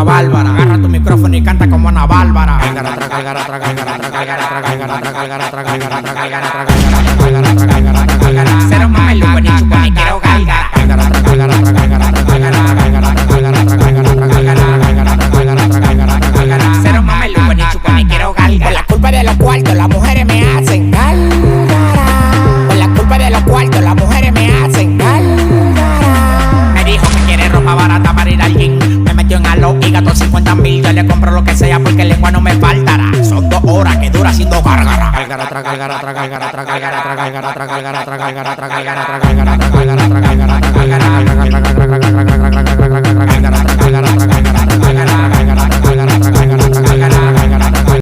bárbara. Agarra tu micrófono y canta como Ana Bárbara. Cero mameluco ni chupa ni quiero gálgara. Cero mameluco ni chupa ni quiero gálgara. Por la culpa de los cuartos las mujeres me hacen gálgara. Por la culpa de los cuartos las mujeres me hacen gálgara. Me dijo que quiere ropa barata para ir al gym. Me metió en Alo y gastó 50.000. Yo le compro lo que sea porque lengua no me faltará. Son 2 horas que dura haciendo gárgara. Gárgara.